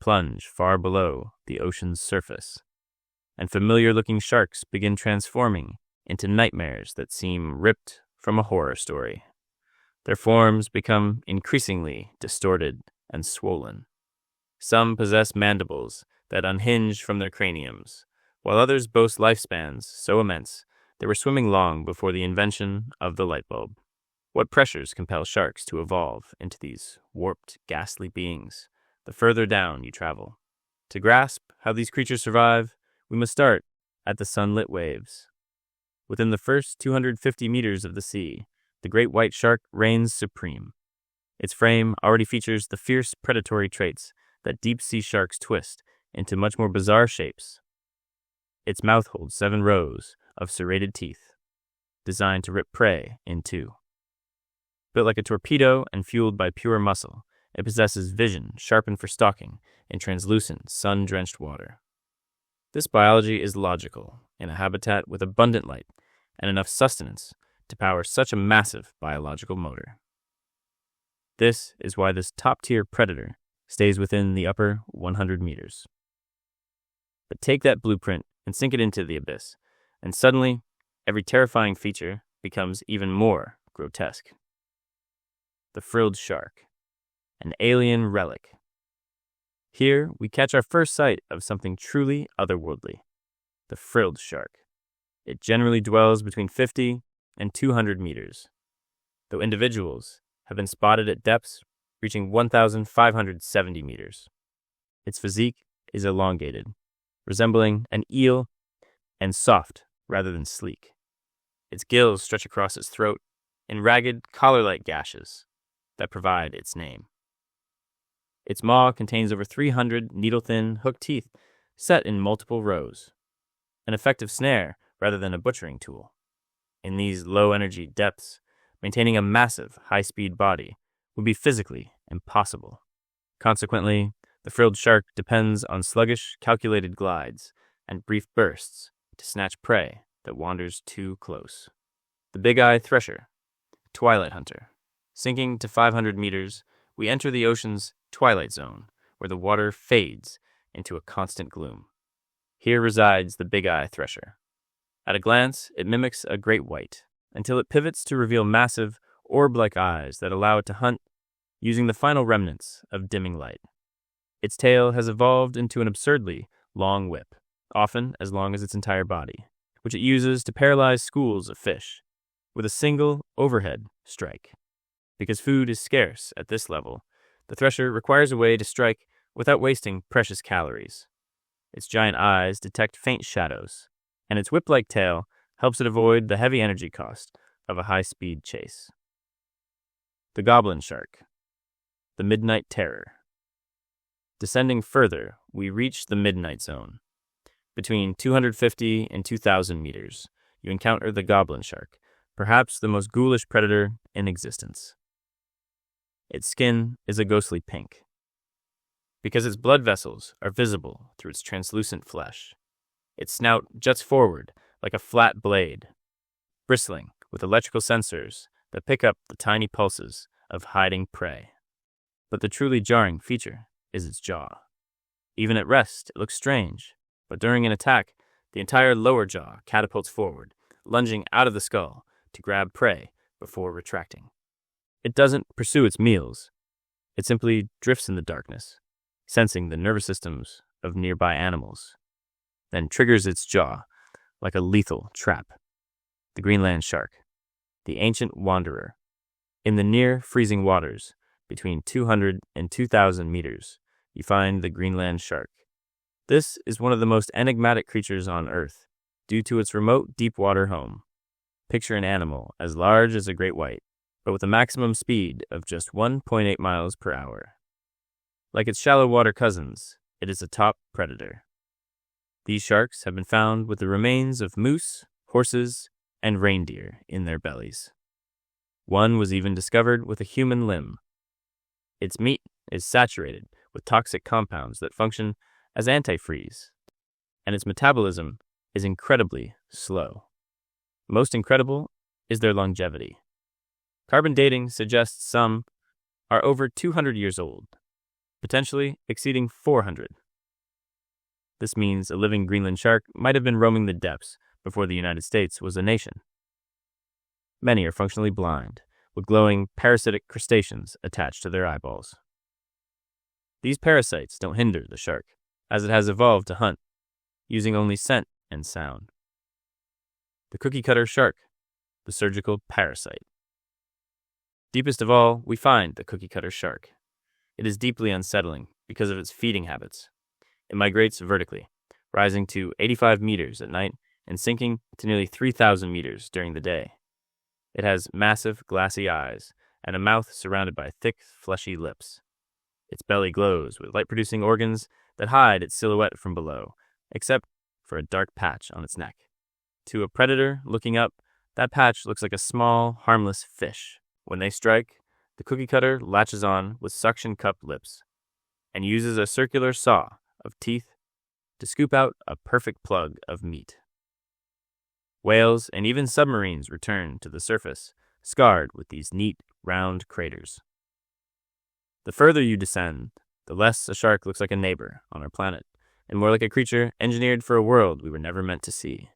plunge far below the ocean's surface, and familiar-looking sharks begin transforming into nightmares that seem ripped from a horror story. Their forms become increasingly distorted and swollen. Some possess mandibles that unhinge from their craniums, while others boast lifespans so immense they were swimming long before the invention of the light bulb. What pressures compel sharks to evolve into these warped, ghastly beings the further down you travel? To grasp how these creatures survive, we must start at the sunlit waves. Within the first 250 meters of the sea, the great white shark reigns supreme. Its frame already features the fierce predatory traits that deep-sea sharks twist into much more bizarre shapes. Its mouth holds 7 rows of serrated teeth, designed to rip prey in two. Built like a torpedo and fueled by pure muscle, it possesses vision sharpened for stalking in translucent, sun-drenched water. This biology is logical in a habitat with abundant light and enough sustenance to power such a massive biological motor. This is why this top-tier predator stays within the upper 100 meters. But take that blueprint and sink it into the abyss, and suddenly, every terrifying feature becomes even more grotesque. The frilled shark, an alien relic. Here, we catch our first sight of something truly otherworldly, the frilled shark. It generally dwells between 50 and 200 meters, though individuals have been spotted at depths reaching 1,570 meters. Its physique is elongated, resembling an eel, and soft rather than sleek. Its gills stretch across its throat in ragged, collar-like gashes that provide its name. Its maw contains over 300 needle-thin hook teeth set in multiple rows, an effective snare rather than a butchering tool. In these low-energy depths, maintaining a massive, high-speed body would be physically impossible. Consequently, the frilled shark depends on sluggish, calculated glides and brief bursts to snatch prey that wanders too close. The big-eye thresher, twilight hunter. Sinking to 500 meters, we enter the ocean's twilight zone, where the water fades into a constant gloom. Here resides the big-eye thresher. At a glance, it mimics a great white, until it pivots to reveal massive, orb-like eyes that allow it to hunt using the final remnants of dimming light. Its tail has evolved into an absurdly long whip, often as long as its entire body, which it uses to paralyze schools of fish with a single overhead strike. Because food is scarce at this level, the thresher requires a way to strike without wasting precious calories. Its giant eyes detect faint shadows, and its whip-like tail helps it avoid the heavy energy cost of a high-speed chase. The goblin shark, the midnight terror. Descending further, we reach the midnight zone. Between 250 and 2,000 meters, you encounter the goblin shark, perhaps the most ghoulish predator in existence. Its skin is a ghostly pink, because its blood vessels are visible through its translucent flesh. Its snout juts forward like a flat blade, bristling with electrical sensors that pick up the tiny pulses of hiding prey. But the truly jarring feature is its jaw. Even at rest, it looks strange, but during an attack, the entire lower jaw catapults forward, lunging out of the skull to grab prey before retracting. It doesn't pursue its meals. It simply drifts in the darkness, sensing the nervous systems of nearby animals, then triggers its jaw like a lethal trap. The Greenland shark, the ancient wanderer. In the near-freezing waters, between 200 and 2,000 meters, you find the Greenland shark. This is one of the most enigmatic creatures on Earth, due to its remote deep-water home. Picture an animal as large as a great white, but with a maximum speed of just 1.8 miles per hour. Like its shallow water cousins, it is a top predator. These sharks have been found with the remains of moose, horses, and reindeer in their bellies. One was even discovered with a human limb. Its meat is saturated with toxic compounds that function as antifreeze, and its metabolism is incredibly slow. Most incredible is their longevity. Carbon dating suggests some are over 200 years old. potentially exceeding 400. This means a living Greenland shark might have been roaming the depths before the United States was a nation. Many are functionally blind, with glowing parasitic crustaceans attached to their eyeballs. These parasites don't hinder the shark, as it has evolved to hunt, using only scent and sound. The cookie-cutter shark, the surgical parasite. Deepest of all, we find the cookie-cutter shark. It is deeply unsettling because of its feeding habits. It migrates vertically, rising to 85 meters at night and sinking to nearly 3,000 meters during the day. It has massive, glassy eyes and a mouth surrounded by thick, fleshy lips. Its belly glows with light-producing organs that hide its silhouette from below, except for a dark patch on its neck. To a predator looking up, that patch looks like a small, harmless fish. When they strike, the cookie cutter latches on with suction-cupped lips and uses a circular saw of teeth to scoop out a perfect plug of meat. Whales and even submarines return to the surface, scarred with these neat, round craters. The further you descend, the less a shark looks like a neighbor on our planet, and more like a creature engineered for a world we were never meant to see.